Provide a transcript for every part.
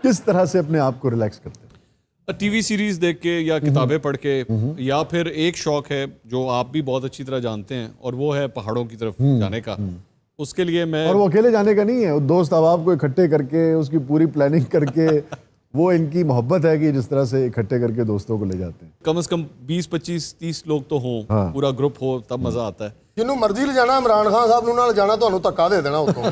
کس طرح سے اپنے آپ کو ریلیکس کرتے ہیں؟ ٹی وی سیریز دیکھ کے یا کتابیں پڑھ کے, یا پھر ایک شوق ہے جو آپ بھی بہت اچھی طرح جانتے ہیں, اور وہ ہے پہاڑوں کی طرف جانے کا. اس کے لیے میں, اور وہ اکیلے جانے کا نہیں ہے, دوست احباب کو اکٹھے کر کے اس کی پوری پلاننگ کر کے, وہ ان کی محبت ہے کہ جس طرح سے اکٹھے کر کے دوستوں کو لے جاتے ہیں. کم از کم 20-25-30 لوگ تو ہوں, پورا گروپ ہو, تب مزہ آتا ہے. جنوں مرضی لے جانا, عمران خان صاحب نوں نال جانا, تانوں دھکا دے دینا اتوں.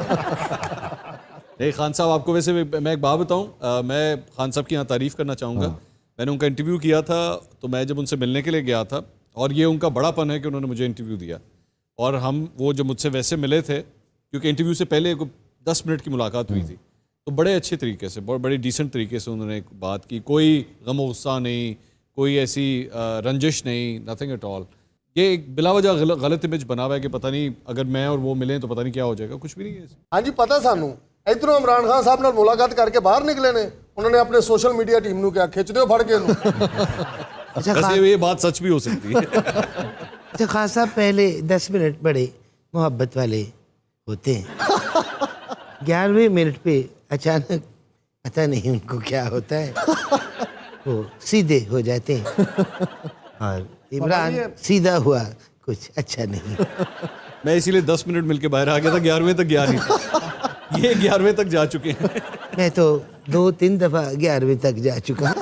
نہیں خان صاحب, آپ کو ویسے میں ایک بات بتاؤں, میں خان صاحب کی یہاں تعریف کرنا چاہوں گا. میں نے ان کا انٹرویو کیا تھا, تو میں جب ان سے ملنے کے لیے گیا تھا, اور یہ ان کا بڑا پن ہے کہ انہوں نے مجھے انٹرویو دیا, اور وہ جو مجھ سے ویسے ملے تھے, کیونکہ انٹرویو سے پہلے 10 منٹ کی ملاقات ہوئی تھی, تو بڑے اچھے طریقے سے, بڑی ڈیسنٹ طریقے سے انہوں نے بات کی, کوئی غم و غصہ نہیں, کوئی ایسی رنجش نہیں, نتھنگ ایٹ آل. یہ ایک بلا وجہ غلط امیج بنا ہوا ہے کہ پتہ نہیں اگر میں اور وہ ملیں تو پتہ نہیں کیا ہو جائے گا, کچھ بھی نہیں ہے. ہاں جی, پتہ سانوں ادھروں عمران خان صاحب نال ملاقات کر کے باہر نکلے نے, انہوں نے اپنے سوشل میڈیا ٹیم نوں کیا کھچ دیو پھڑ کے. ویسے یہ بات سچ بھی ہو سکتی ہے. اچھا خان صاحب, پہلے 10 منٹ بڑے محبت والے ہوتے ہیں, 11ویں منٹ پہ اچانک پتہ نہیں ان کو کیا ہوتا ہے, وہ سیدھے ہو جاتے ہیں, اور عمران سیدھا ہوا کچھ اچھا نہیں. میں اسی لیے 10 منٹ مل کے باہر آ گیا تھا, 11ویں تک گیا نہیں تھا. یہ 11ویں تک جا چکے ہیں. میں تو 2-3 دفعہ 11ویں تک جا چکا.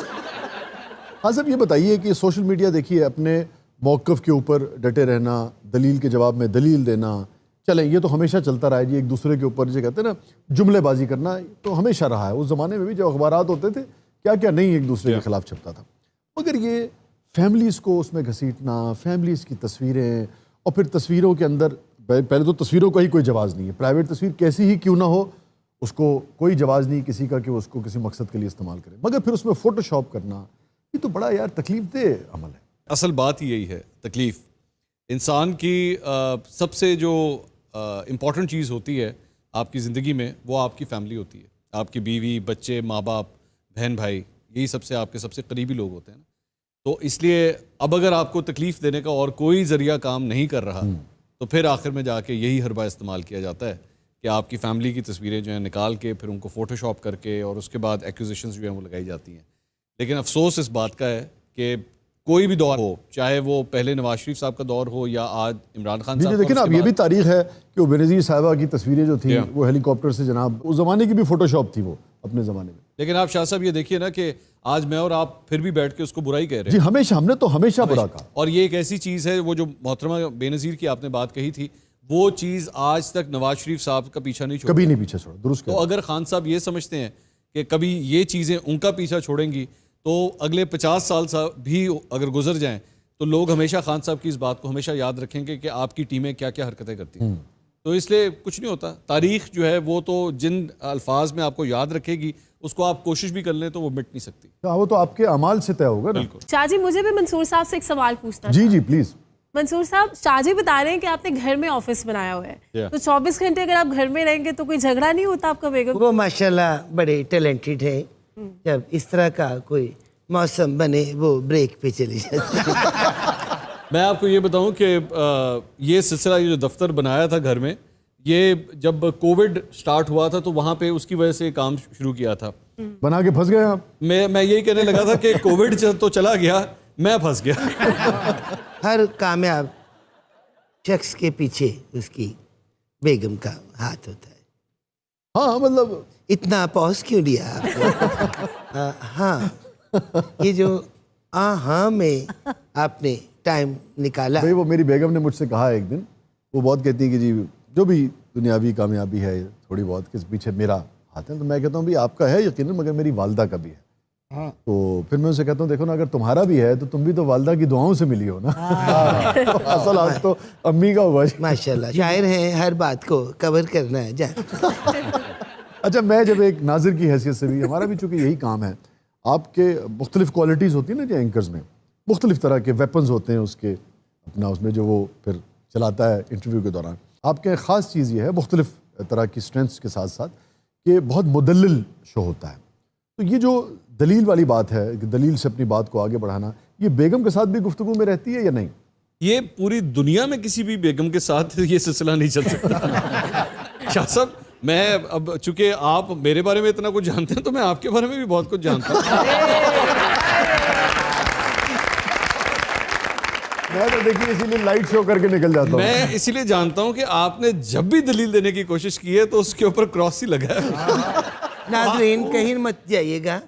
ہاں صاحب, یہ بتائیے کہ سوشل میڈیا دیکھیے, اپنے موقف کے اوپر ڈٹے رہنا, دلیل کے جواب میں دلیل دینا, چلیں یہ تو ہمشہ چلتا رہا ہے جی, ایک دوسرے کے اوپر جو کہتے ہیں نا جملے بازی کرنا, تو ہمیشہ رہا ہے. اس زمانے میں بھی جو اخبارات ہوتے تھے, کیا کیا نہیں ایک دوسرے کے خلاف چھپتا تھا. مگر یہ فیملیز کو اس میں گھسیٹنا, فیملیز کی تصویریں, اور پھر تصویروں کے اندر, پہلے تو تصویروں کا ہی کوئی جواز نہیں ہے, پرائیویٹ تصویر کیسی ہی کیوں نہ ہو, اس کو کوئی جواز نہیں کسی کا کہ اس کو کسی مقصد کے لیے استعمال کرے, مگر پھر اس میں فوٹو شاپ کرنا, یہ تو بڑا یار تکلیف دہ عمل ہے. اصل بات ہی یہی ہے, تکلیف. انسان کی سب سے جو امپورٹنٹ چیز ہوتی ہے آپ کی زندگی میں, وہ آپ کی فیملی ہوتی ہے. آپ کی بیوی, بچے, ماں باپ, بہن بھائی, یہی سب سے قریبی لوگ ہوتے ہیں نا. تو اس لیے اب اگر آپ کو تکلیف دینے کا اور کوئی ذریعہ کام نہیں کر رہا, تو پھر آخر میں جا کے یہی حربہ استعمال کیا جاتا ہے کہ آپ کی فیملی کی تصویریں جو ہیں نکال کے پھر ان کو فوٹو شاپ کر کے, اور اس کے بعد ایکوزیشنز جو ہیں وہ لگائی جاتی ہیں. لیکن افسوس اس بات کا ہے کہ کوئی بھی دور ہو, چاہے وہ پہلے نواز شریف صاحب کا دور ہو یا آج عمران خان صاحب, دیکھیں نا, اب یہ بھی تاریخ ہے کہ وہ بینظیر صاحبہ کی تصویریں جو تھیں وہ ہیلی کاپٹر سے, جناب اس زمانے کی بھی فوٹو شاپ تھی وہ اپنے زمانے میں. لیکن آپ شاہ صاحب یہ دیکھیے نا کہ آج میں اور آپ پھر بھی بیٹھ کے اس کو برائی کہہ رہے ہیں. جی ہمیشہ, ہم نے تو ہمیشہ برا کہا. اور یہ ایک ایسی چیز ہے, وہ جو محترمہ بے نظیر کی آپ نے بات کہی تھی, وہ چیز آج تک نواز شریف صاحب کا پیچھا نہیں چھوڑا, کبھی نہیں پیچھا چھوڑا. درست. تو اگر خان صاحب یہ سمجھتے ہیں کہ کبھی یہ چیزیں ان کا پیچھا چھوڑیں گی, تو اگلے 50 سال بھی اگر گزر جائیں تو لوگ ہمیشہ خان صاحب کی اس بات کو ہمیشہ یاد رکھیں گے کہ آپ کی ٹیمیں کیا کیا حرکتیں کرتی ہیں. تو اس لیے کچھ نہیں ہوتا. تاریخ جو ہے وہ تو جن الفاظ میں آپ کو یاد رکھے گی, اس کو آپ کوشش بھی کر لیں تو وہ مٹ نہیں سکتی. وہ تو آپ کے اعمال سے طے ہوگا نا. شاہ جی, مجھے بھی منصور صاحب سے ایک سوال پوچھنا. جی پلیز. منصور صاحب, شاہ جی بتا رہے ہیں کہ آپ نے گھر میں آفس بنایا ہوا ہے, تو 24 گھنٹے اگر آپ گھر میں رہیں گے تو کوئی جھگڑا نہیں ہوتا آپ کا بیگم؟ وہ ماشاءاللہ بڑے ٹیلنٹڈ ہیں, جب اس طرح کا کوئی موسم بنے وہ بریک پہ چلی جاتی ہے. میں آپ کو یہ بتاؤں کہ یہ سلسلہ, یہ جو دفتر بنایا تھا گھر میں, یہ جب کووڈ سٹارٹ ہوا تھا تو وہاں پہ اس کی وجہ سے کام شروع کیا تھا. بنا کے پھنس گئے آپ؟ میں یہی کہنے لگا تھا کہ کووڈ تو چلا گیا, میں پھنس گیا. ہر کامیاب شخص کے پیچھے اس کی بیگم کا ہاتھ ہوتا ہے. ہاں مطلب اتنا پوز کیوں لیا آپ؟ ہاں, یہ جو ہاں میں آپ نے ٹائم نکالا. بھائی وہ میری بیگم نے مجھ سے کہا ایک دن, وہ بہت کہتی ہے کہ جی جو بھی دنیاوی کامیابی ہے تھوڑی بہت کس پیچھے میرا ہاتھ ہے. تو میں کہتا ہوں بھی آپ کا ہے یقیناً, مگر میری والدہ کا بھی ہے. تو پھر میں اسے کہتا ہوں دیکھو نا, اگر تمہارا بھی ہے تو تم بھی تو والدہ کی دعاؤں سے ملی ہو نا. اصل آج تو امی کا ہوا. ماشاءاللہ شاعر ہیں, ہر بات کو کور کرنا ہے جان. اچھا, میں جب ایک ناظر کی حیثیت سے بھی, ہمارا بھی چونکہ یہی کام ہے, آپ کے مختلف کوالٹیز ہوتی ہیں نا جی اینکرز میں, مختلف طرح کے ویپنز ہوتے ہیں اس کے, اپنا اس میں جو وہ پھر چلاتا ہے انٹرویو کے دوران. آپ کے خاص چیز یہ ہے مختلف طرح کی اسٹرینتھس کے ساتھ ساتھ کہ بہت مدلل شو ہوتا ہے. تو یہ جو دلیل والی بات ہے کہ دلیل سے اپنی بات کو آگے بڑھانا, یہ بیگم کے ساتھ بھی گفتگو میں رہتی ہے یا نہیں؟ یہ پوری دنیا میں کسی بھی بیگم کے ساتھ یہ سلسلہ نہیں چل سکتا. شاہ صاحب میں اب چونکہ آپ میرے بارے میں اتنا کچھ جانتے ہیں تو میں آپ کے بارے میں بھی بہت کچھ جانتا ہوں. میں تو دیکھیے اسی لیے لائٹ شو کر کے نکل جاتا ہوں. میں اسی لیے جانتا ہوں کہ آپ نے جب بھی دلیل دینے کی کوشش کی ہے تو اس کے اوپر کراس ہی لگا ہے. ناظرین کہیں مت جائیے گا,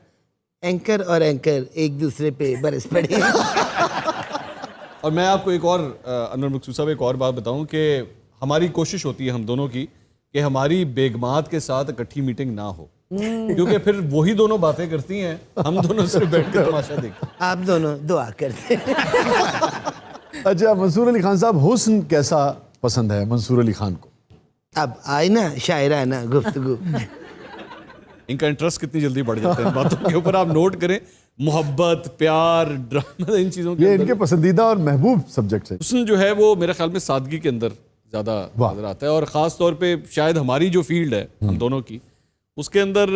اینکر اور اینکر ایک دوسرے پہ برس پڑے. اور میں آپ کو ایک اور انور مقصود صاحب ایک اور بات بتاؤں کہ ہماری کوشش ہوتی ہے ہم دونوں کی کہ ہماری بیگمات کے ساتھ اکٹھی میٹنگ نہ ہو, کیونکہ پھر وہی دونوں باتیں کرتی ہیں, ہم دونوں صرف بیٹھ کے تماشا دیکھتے ہیں. آپ دونوں دعا کرتے. اچھا منصور علی خان صاحب, حسن کیسا پسند ہے منصور علی خان کو؟ اب آئے نا شاعرانہ گفتگو. ان کا انٹرسٹ کتنی جلدی بڑھ جاتا ہے ان باتوں کے اوپر. آپ نوٹ کریں, محبت, پیار, ڈرامہ, ان چیزوں کے یہ اندر ان کے پسندیدہ اور محبوب سبجیکٹس ہیں. حسن جو ہے وہ میرے خیال میں سادگی کے اندر زیادہ نظر آتا ہے, اور خاص طور پہ شاید ہماری جو فیلڈ ہے ہم دونوں کی, اس کے اندر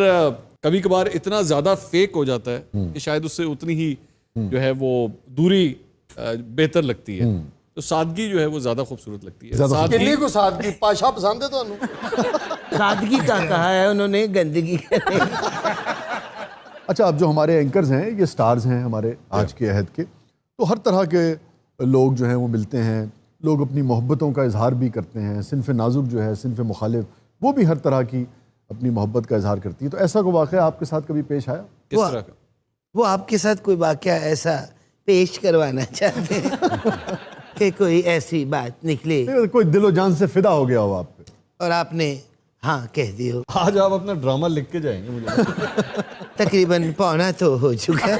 کبھی کبھار اتنا زیادہ فیک ہو جاتا ہے کہ شاید اس سے اتنی ہی جو ہے وہ دوری بہتر لگتی ہے. تو سادگی جو ہے وہ زیادہ خوبصورت لگتی ہے. کنی کو سادگی پاشا پسند ہے تو سادگی کا کہا ہے انہوں نے, گندگی کا نہیں. اچھا, اب جو ہمارے اینکرز ہیں یہ سٹارز ہیں ہمارے آج کے عہد کے, تو ہر طرح کے لوگ جو ہیں وہ ملتے ہیں, لوگ اپنی محبتوں کا اظہار بھی کرتے ہیں. صنف نازک جو ہے, صنف مخالف, وہ بھی ہر طرح کی اپنی محبت کا اظہار کرتی ہے. تو ایسا کوئی واقعہ آپ کے ساتھ کبھی پیش آیا؟ کس طرح کا؟ وہ آپ کے ساتھ کوئی واقعہ ایسا پیش کروانا چاہتے ہیں کہ کوئی ایسی بات نکلے کوئی دل و جان سے فدا ہو گیا ہو آپ پہ اور آپ نے ہاں کہہ دی ہو. آج آپ اپنا ڈرامہ لکھ کے جائیں گے مجھے. تقریباً پونا تو ہو چکا.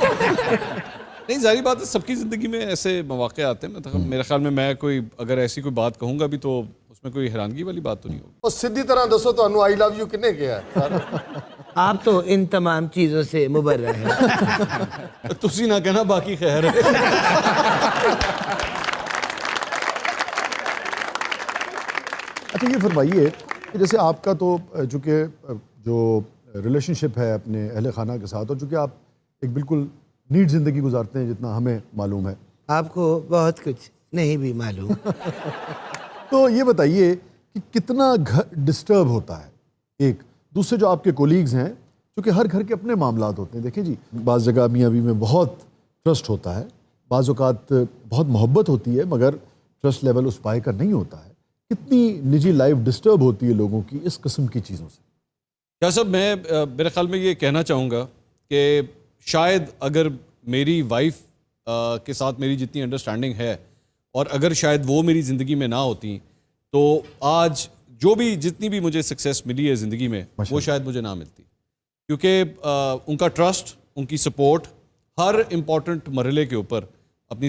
نہیں, ظاہری بات ہے سب کی زندگی میں ایسے مواقع آتے ہیں. میرے خیال میں کوئی اگر ایسی کوئی بات کہوں گا بھی تو اس میں کوئی حیرانگی والی بات تو نہیں ہوگی. اور سیدھی طرح دسو تو آئی لو یو کنے کیا ہے؟ آپ تو ان تمام چیزوں سے مبرہ ہیں. تسی نہ کہنا باقی خیر ہے. اچھا یہ فرمائیے کہ جیسے آپ کا تو چونکہ جو ریلیشن شپ ہے اپنے اہل خانہ کے ساتھ, اور چونکہ آپ ایک بالکل نیٹ زندگی گزارتے ہیں جتنا ہمیں معلوم ہے, آپ کو بہت کچھ نہیں بھی معلوم. تو یہ بتائیے کہ کتنا گھر ڈسٹرب ہوتا ہے ایک دوسرے جو آپ کے کولیگز ہیں, کیونکہ ہر گھر کے اپنے معاملات ہوتے ہیں. دیکھیں جی, بعض جگہ میاں بیوی میں بہت ٹرسٹ ہوتا ہے, بعض اوقات بہت محبت ہوتی ہے مگر ٹرسٹ لیول اس پائے کا نہیں ہوتا ہے. کتنی نجی لائف ڈسٹرب ہوتی ہے لوگوں کی اس قسم کی چیزوں سے. کیا صاحب, میں میرے خیال میں یہ کہنا چاہوں گا کہ شاید اگر میری وائف کے ساتھ میری جتنی انڈرسٹینڈنگ ہے, اور اگر شاید وہ میری زندگی میں نہ ہوتی تو آج جو بھی جتنی بھی مجھے سکسیس ملی ہے زندگی میں وہ شاید مجھے نہ ملتی, کیونکہ ان کا ٹرسٹ, ان کی سپورٹ ہر امپورٹنٹ مرحلے کے اوپر اپنی